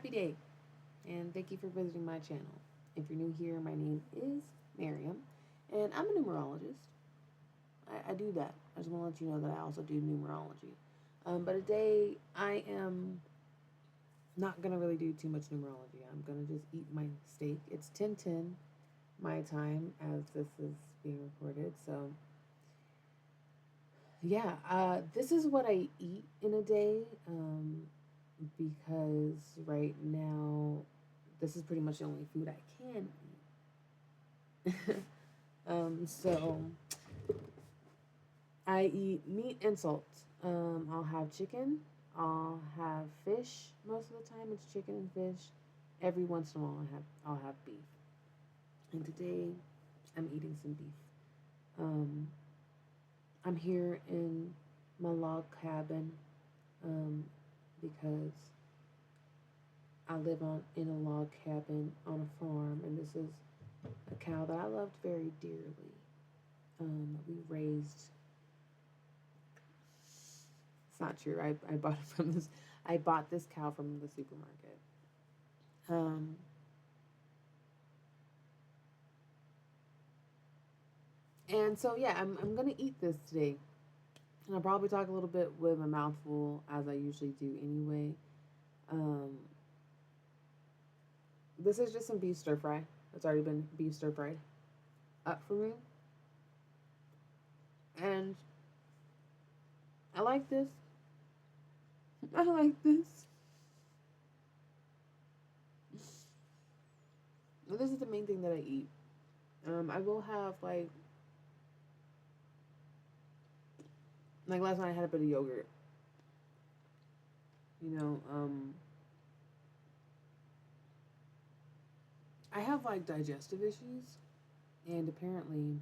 Happy day, and thank you for visiting my channel. If you're new here, my name is Miriam, and I'm a numerologist. I do that. I just want to let you know that I also do numerology. But today, I am not going to really do too much numerology. I'm going to just eat my steak. It's 10:10 my time as this is being recorded, so yeah, this is what I eat in a day because right now this is pretty much the only food I can eat. So I eat meat and salt. I'll have chicken. I'll have fish. Most of the time, it's chicken and fish. Every once in a while, I'll have beef. And today, I'm eating some beef. Um, I'm here in my log cabin because I live in a log cabin on a farm, and this is a cow that I loved very dearly. We raised. It's not true. I bought it from this. I bought this cow from the supermarket. Um, and so yeah, I'm gonna eat this today, and I'll probably talk a little bit with my mouth full as I usually do anyway. Um, this is just some beef stir fry. It's already been beef stir fried up for me, and I like this. I like this. This is the main thing that I eat. I will have like last night I had a bit of yogurt. You know, I have like digestive issues, and apparently,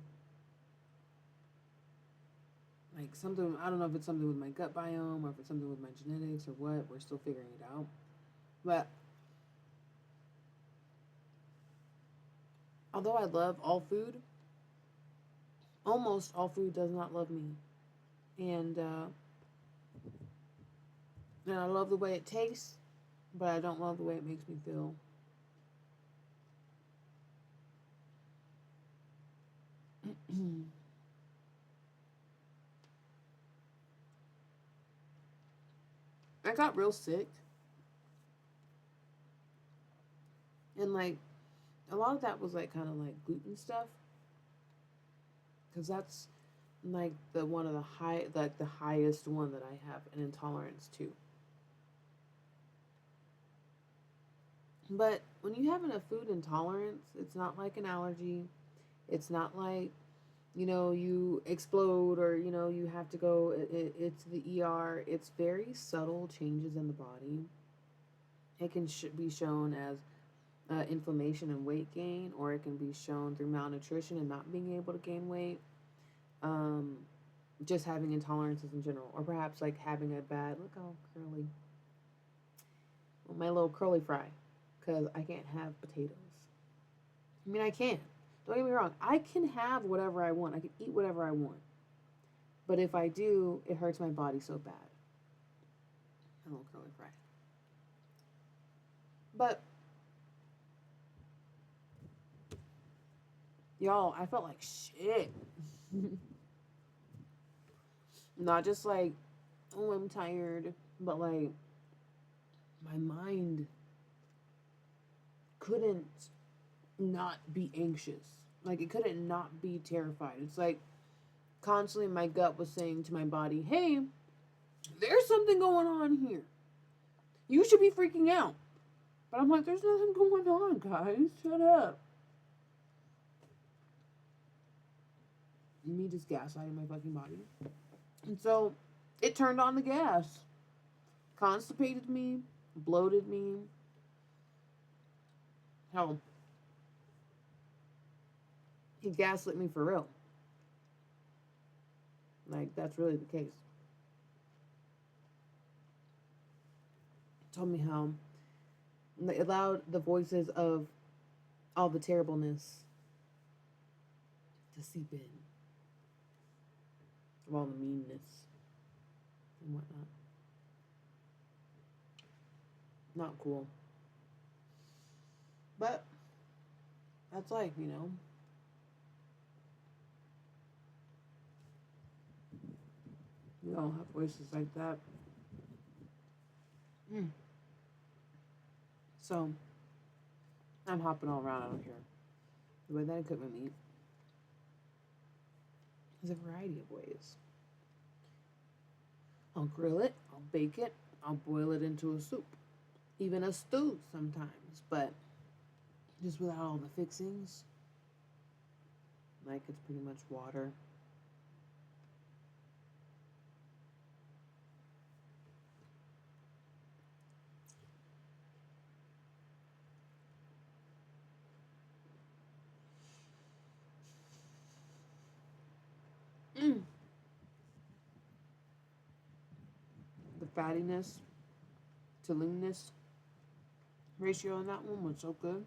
like something, I don't know if it's something with my gut biome or if it's something with my genetics or what. We're still figuring it out. But although I love all food, almost all food does not love me. And I love the way it tastes, but I don't love the way it makes me feel. I got real sick, and like a lot of that was like kind of like gluten stuff, because that's like the one of the the highest one that I have an intolerance to. But when you have a food intolerance, it's not like an allergy. It's not like, you explode or, you have to go it's the ER. It's very subtle changes in the body. It can be shown as inflammation and weight gain, or it can be shown through malnutrition and not being able to gain weight. Um, just having intolerances in general, or perhaps like having a bad, look how curly, my little curly fry, because I can't have potatoes. I mean, I can. Don't get me wrong. I can have whatever I want. I can eat whatever I want. But if I do, it hurts my body so bad. A little curly fry. But y'all, I felt like shit. Not just like, oh, I'm tired, but like my mind couldn't not be anxious. Like it couldn't not be terrified. It's like constantly my gut was saying to my body, hey, there's something going on here. You should be freaking out. But I'm like, there's nothing going on, guys. Shut up. Me just gaslighting my fucking body. And so it turned on the gas. Constipated me, bloated me. Hell, he gaslit me for real. Like, that's really the case. Told me how it allowed the voices of all the terribleness to seep in, of all the meanness and whatnot. Not cool. But that's life, We all have voices like that. Mm. So I'm hopping all around. I don't care. The way that I cook my meat is a variety of ways. I'll grill it, I'll bake it, I'll boil it into a soup, even a stew sometimes, but just without all the fixings. Like it's pretty much water. Mm. The fattiness to leanness ratio on that one was so good.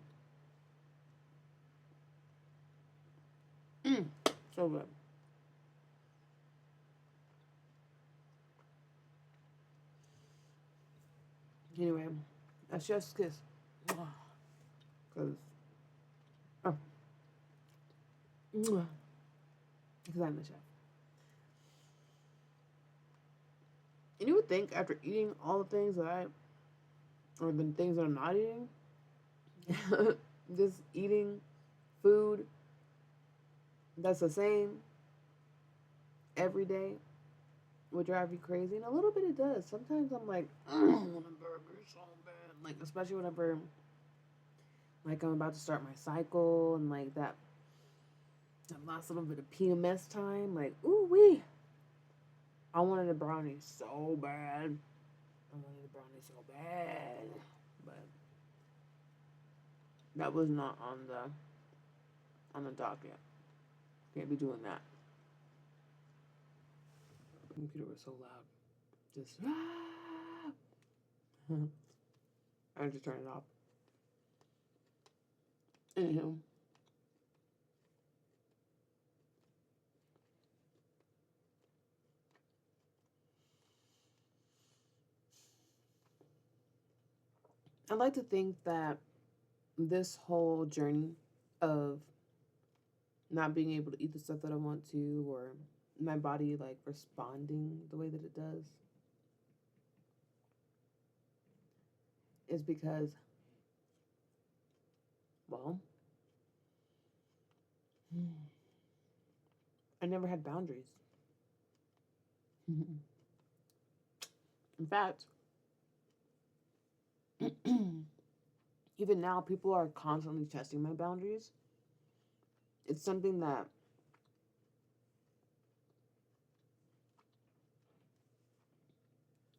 Mm. So good. Anyway, that's just kiss. Because oh, because I'm the chef. And you would think after eating all the things that or the things that I'm not eating, just eating food that's the same every day would drive you crazy. And a little bit it does. Sometimes I'm like, I want a burger so bad. Like, especially whenever, like, I'm about to start my cycle and, like, that last little bit of PMS time. Like, ooh wee. I wanted a brownie so bad. I wanted a brownie so bad. But that was not on the docket. Can't be doing that. The computer was so loud. Just I just turned it off. Anyhow, I like to think that this whole journey of not being able to eat the stuff that I want to, or my body like responding the way that it does, is because, well, I never had boundaries. In fact, even now, people are constantly testing my boundaries. It's something that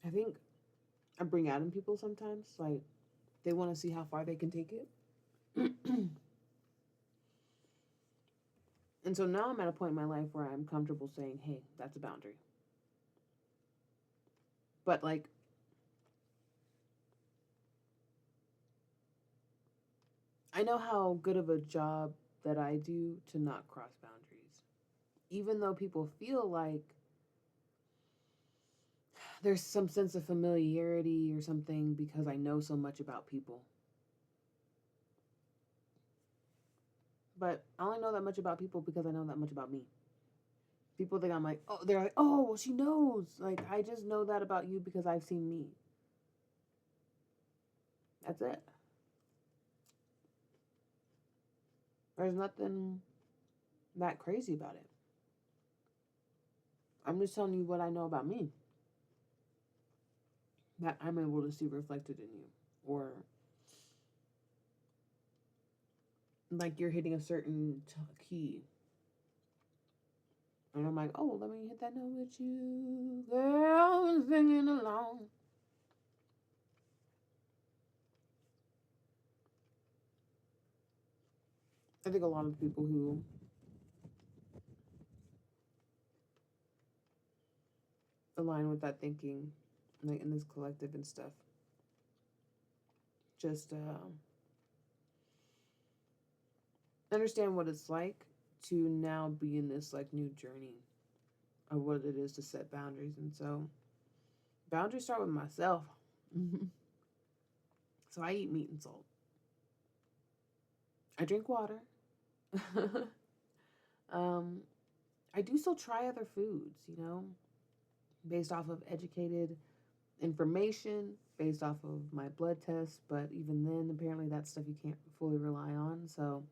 I think I bring out in people sometimes. Like, they want to see how far they can take it. And so now I'm at a point in my life where I'm comfortable saying, hey, that's a boundary. But, like, I know how good of a job that I do to not cross boundaries. Even though people feel like there's some sense of familiarity or something because I know so much about people. But I only know that much about people because I know that much about me. People think I'm like, oh, they're like, oh, well, she knows. Like, I just know that about you because I've seen me. That's it. There's nothing that crazy about it. I'm just telling you what I know about me that I'm able to see reflected in you. Or like you're hitting a certain key. And I'm like, oh, let me hit that note with you. Girl, I'm singing along. I think a lot of people who align with that thinking, like in this collective and stuff, just understand what it's like to now be in this like new journey of what it is to set boundaries. And so boundaries start with myself. So I eat meat and salt. I drink water. um, I do still try other foods, based off of educated information, based off of my blood tests. But even then, apparently, that stuff you can't fully rely on. So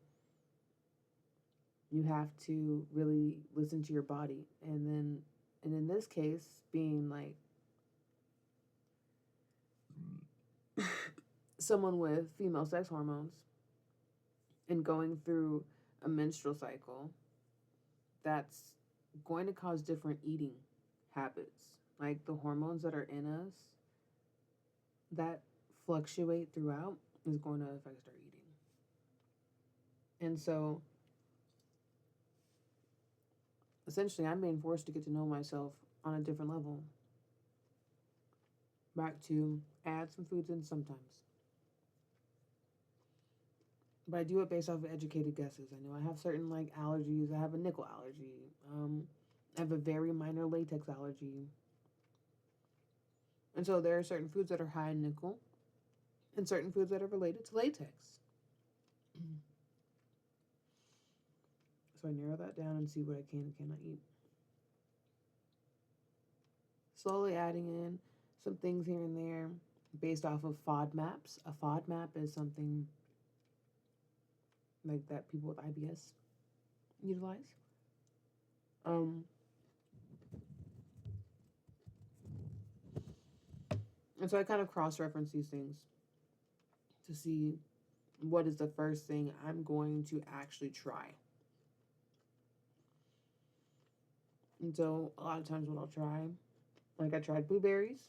you have to really listen to your body. And in this case, being like someone with female sex hormones and going through a menstrual cycle, that's going to cause different eating habits. Like the hormones that are in us that fluctuate throughout is going to affect our eating. And so essentially, I'm being forced to get to know myself on a different level. Back to add some foods in sometimes. But I do it based off of educated guesses. I know I have certain like allergies. I have a nickel allergy. I have a very minor latex allergy. And so there are certain foods that are high in nickel and certain foods that are related to latex. So I narrow that down and see what I can and cannot eat. Slowly adding in some things here and there based off of FODMAPs. A FODMAP is something like that people with IBS utilize. Um, and so I kind of cross-reference these things to see what is the first thing I'm going to actually try. And so a lot of times what I'll try, like I tried blueberries,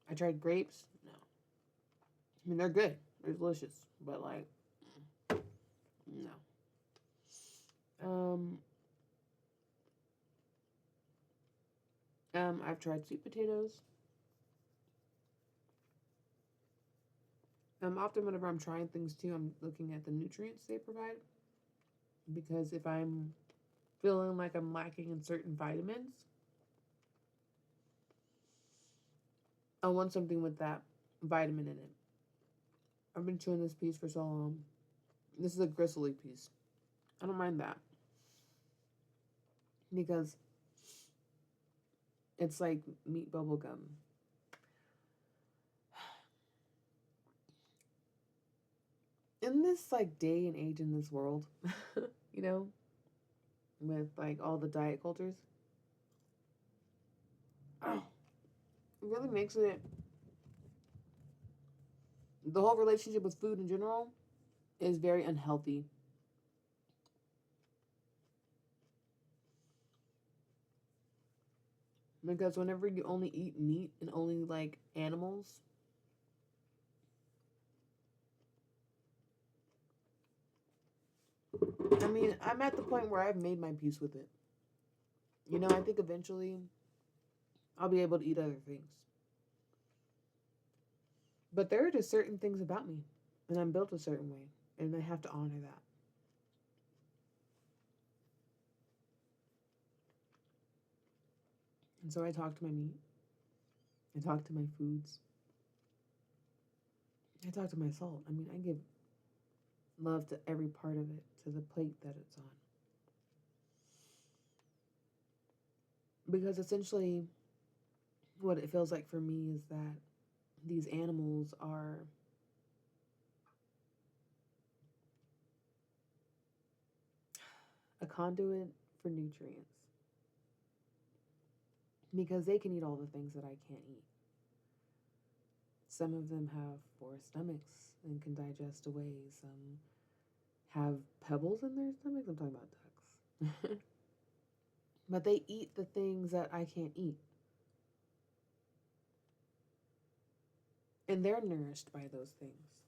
I tried grapes. No. I mean, they're good. They're delicious. But like, no. I've tried sweet potatoes. Often whenever I'm trying things too, I'm looking at the nutrients they provide. Because if I'm feeling like I'm lacking in certain vitamins, I want something with that vitamin in it. I've been chewing this piece for so long. This is a gristly piece. I don't mind that. Because it's like meat bubble gum. In this like day and age in this world, you know, with like all the diet cultures, it really makes it the whole relationship with food in general is very unhealthy. Because whenever you only eat meat and only like animals, I mean, I'm at the point where I've made my peace with it. I think eventually I'll be able to eat other things. But there are just certain things about me, and I'm built a certain way, and I have to honor that. And so I talk to my meat, I talk to my foods, I talk to my salt. I mean, I give love to every part of it, to the plate that it's on. Because essentially, what it feels like for me is that these animals are a conduit for nutrients. Because they can eat all the things that I can't eat. Some of them have four stomachs and can digest away. Some have pebbles in their stomachs. I'm talking about ducks. But they eat the things that I can't eat. And they're nourished by those things.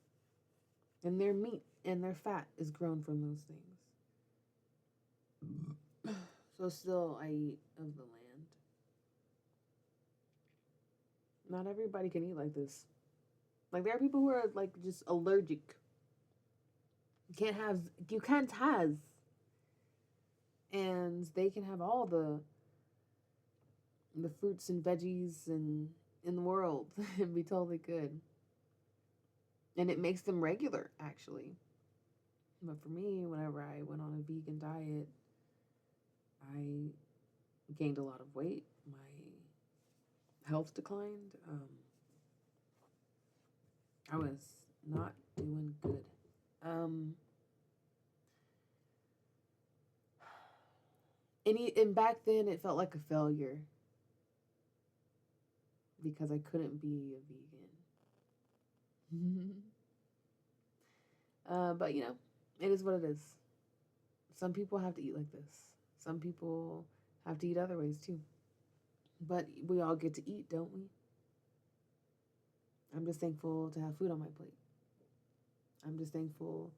And their meat and their fat is grown from those things. So still, I eat of the land. Not everybody can eat like this. Like, there are people who are, like, just allergic. You can't have. And they can have all the fruits and veggies and in the world and be totally good. And it makes them regular, actually. But for me, whenever I went on a vegan diet, I gained a lot of weight. My health declined. I was not doing good. Um, and back then it felt like a failure because I couldn't be a vegan. But it is what it is. Some people have to eat like this. Some people have to eat other ways too. But we all get to eat, don't we? I'm just thankful to have food on my plate. I'm just thankful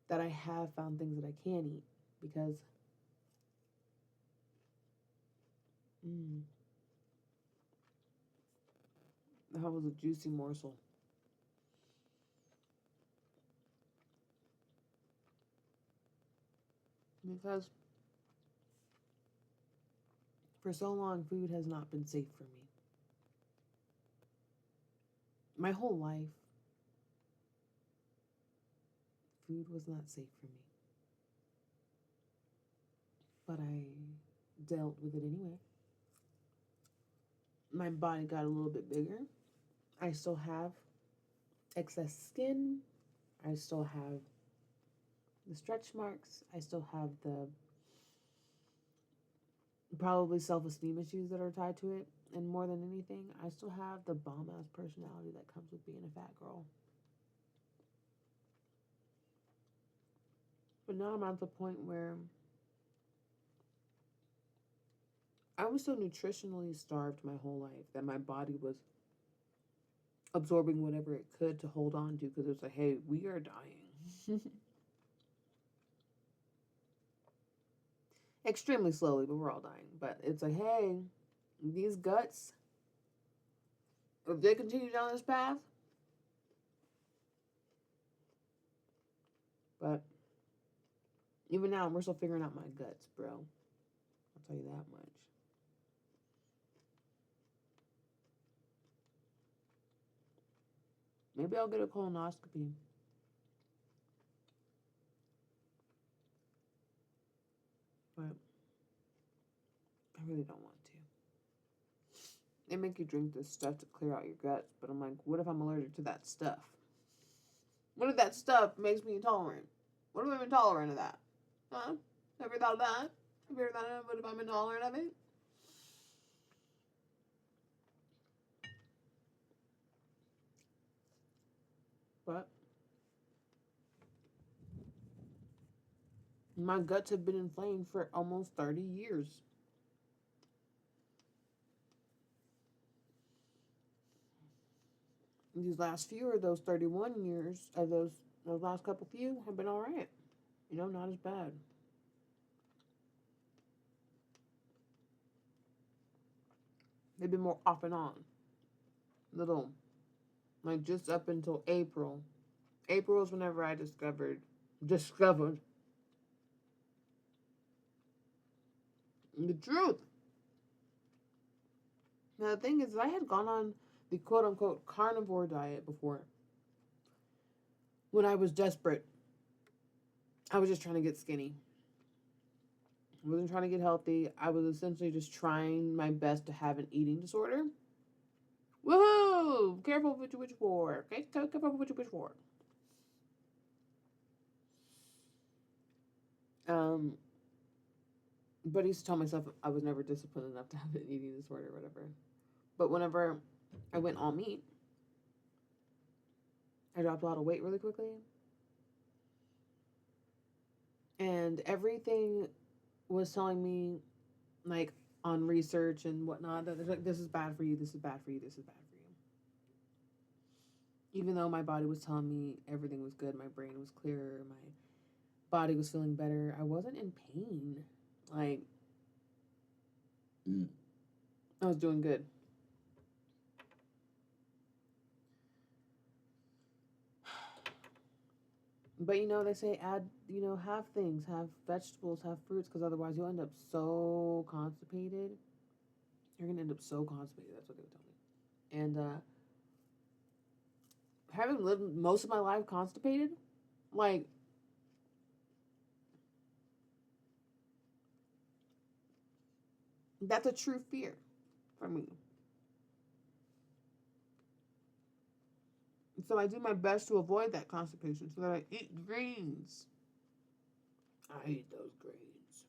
that I have found things that I can eat because mm, that was a juicy morsel. Because for so long, food has not been safe for me. My whole life, food was not safe for me. But I dealt with it anyway. My body got a little bit bigger. I still have excess skin. I still have the stretch marks. I still have the probably self esteem issues that are tied to it. And more than anything, I still have the bomb ass personality that comes with being a fat girl. But now I'm at the point where I was so nutritionally starved my whole life that my body was absorbing whatever it could to hold on to because it's like, hey, we are dying. Extremely slowly, but we're all dying. But it's like, hey, these guts, if they continue down this path, but even now, we're still figuring out my guts, bro. I'll tell you that much. Maybe I'll get a colonoscopy. But I really don't want to. They make you drink this stuff to clear out your guts, but I'm like, what if I'm allergic to that stuff? What if that stuff makes me intolerant? What if I'm intolerant of that? Huh? Have you thought of that? Have you ever thought of what if I'm intolerant of it? But my guts have been inflamed for almost 30 years. These last few or those 31 years of those last couple few have been all right. Not as bad. They've been more off and on. Little, like just up until April. April was whenever I discovered the truth. Now the thing is, I had gone on the quote unquote carnivore diet before. When I was desperate, I was just trying to get skinny. I wasn't trying to get healthy. I was essentially just trying my best to have an eating disorder. Woohoo! Careful what you wish for. Okay, careful what you wish for. Um, but I used to tell myself I was never disciplined enough to have an eating disorder or whatever. But whenever I went all meat, I dropped a lot of weight really quickly. And everything was telling me, like, on research and whatnot, that like, this is bad for you, this is bad for you, this is bad for you. Even though my body was telling me everything was good, my brain was clearer, my body was feeling better, I wasn't in pain. Like, I was doing good. But they say add, have things, have vegetables, have fruits, because otherwise you'll end up so constipated. You're gonna end up so constipated. That's what they would tell me. And having lived most of my life constipated, like That's a true fear for me. So I do my best to avoid that constipation so that I eat greens. I eat those greens.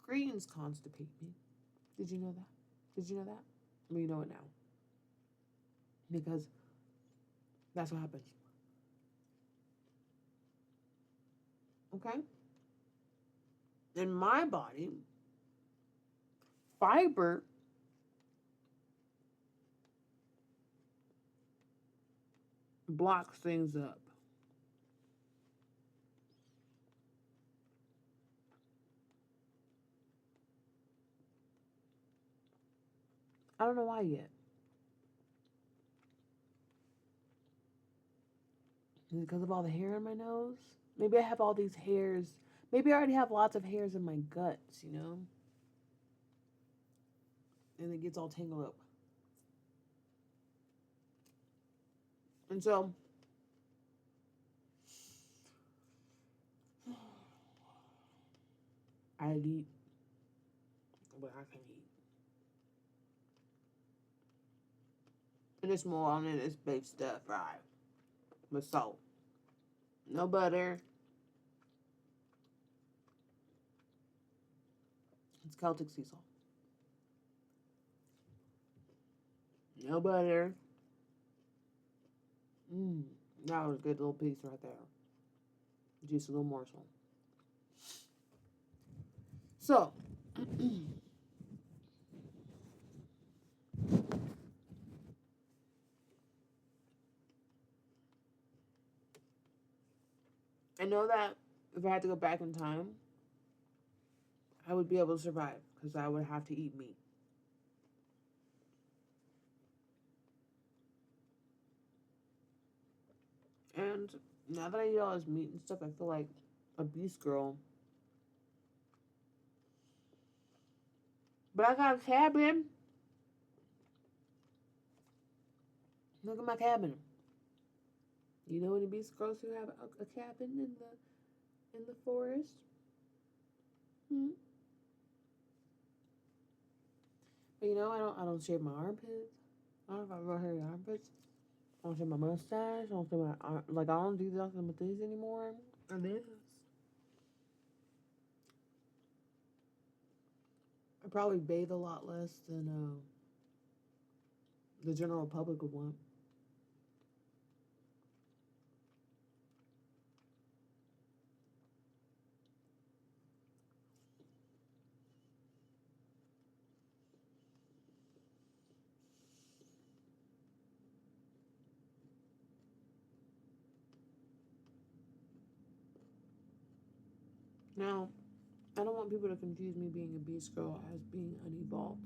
Greens constipate me. Did you know that? Did you know that? Well, you know it now. Because that's what happens. Okay? In my body, fiber blocks things up. I don't know why yet. Is it because of all the hair on my nose? Maybe I have all these hairs. Maybe I already have lots of hairs in my guts, you know? And it gets all tangled up. And so, I eat what I can eat. And it's more on it, it's baked stuff, right? With salt. No butter. It's Celtic sea salt. No butter. That was a good little piece right there. Just a little morsel. So, I know that if I had to go back in time, I would be able to survive because I would have to eat meat. And now that I eat all this meat and stuff, I feel like a beast girl. But I got a cabin. Look at my cabin. You know any beast girls who have a cabin in the forest? Hmm? But you know, I don't shave my armpits. I don't know if I ever hairy armpits. I don't shave my mustache. I don't shave my like I don't do nothing with these anymore. And this, I probably bathe a lot less than the general public would want. Now, I don't want people to confuse me being a beast girl as being unevolved.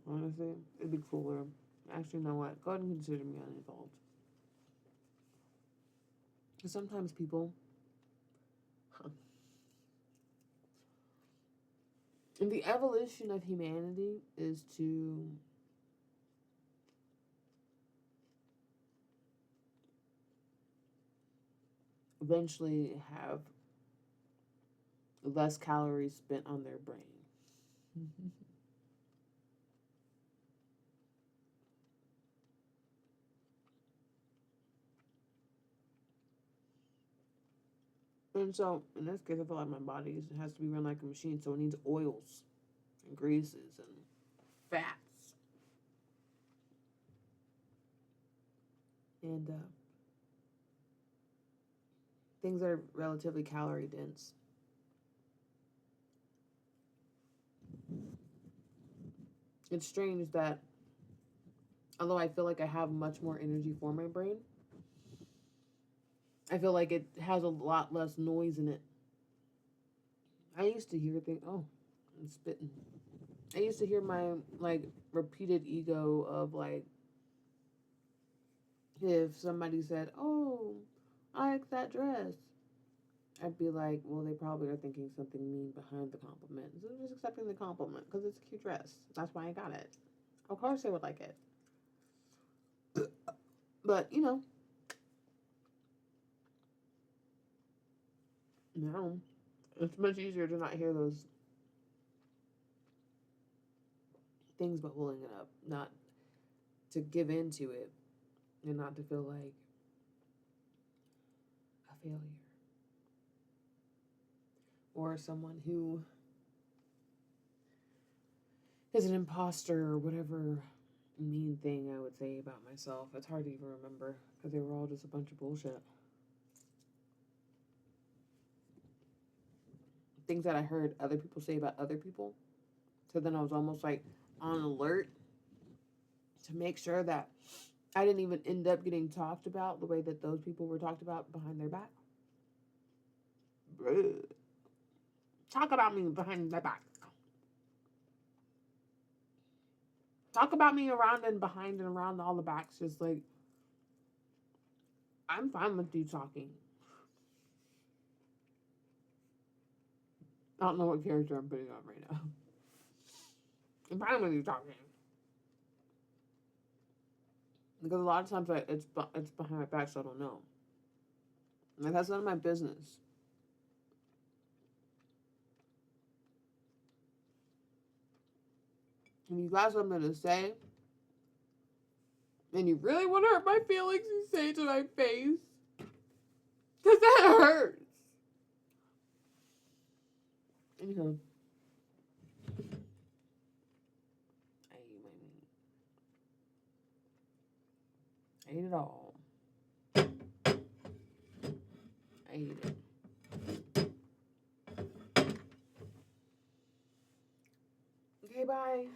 Honestly, it'd be cooler. Actually, you know what? Go ahead and consider me unevolved. Because sometimes people, and the evolution of humanity is to eventually have less calories spent on their brain. And so, in this case, I feel like my body has to be run like a machine, so it needs oils and greases and fats and things that are relatively calorie dense. It's strange that, although I feel like I have much more energy for my brain, I feel like it has a lot less noise in it. I used to hear things. Oh, I'm spitting. I used to hear my like repeated ego of like if somebody said, "Oh, I like that dress," I'd be like, well, they probably are thinking something mean behind the compliment. So I'm just accepting the compliment because it's a cute dress. That's why I got it. Of course they would like it. But, now it's much easier to not hear those things but pulling it up. Not to give in to it and not to feel like a failure. Or someone who is an imposter or whatever mean thing I would say about myself. It's hard to even remember because they were all just a bunch of bullshit. Things that I heard other people say about other people. So then I was almost like on alert to make sure that I didn't even end up getting talked about the way that those people were talked about behind their back. Talk about me behind their back. Talk about me around and behind and around all the backs. Just like, I'm fine with you talking. I don't know what character I'm putting on right now. I'm fine with you talking. Because a lot of times it's behind my back, so I don't know. Like, that's none of my business. If you got something to say, and you really want to hurt my feelings, you say it to my face. Because that hurts. Anyhow. I ate my meat. I ate it all. I ate it. Okay, bye.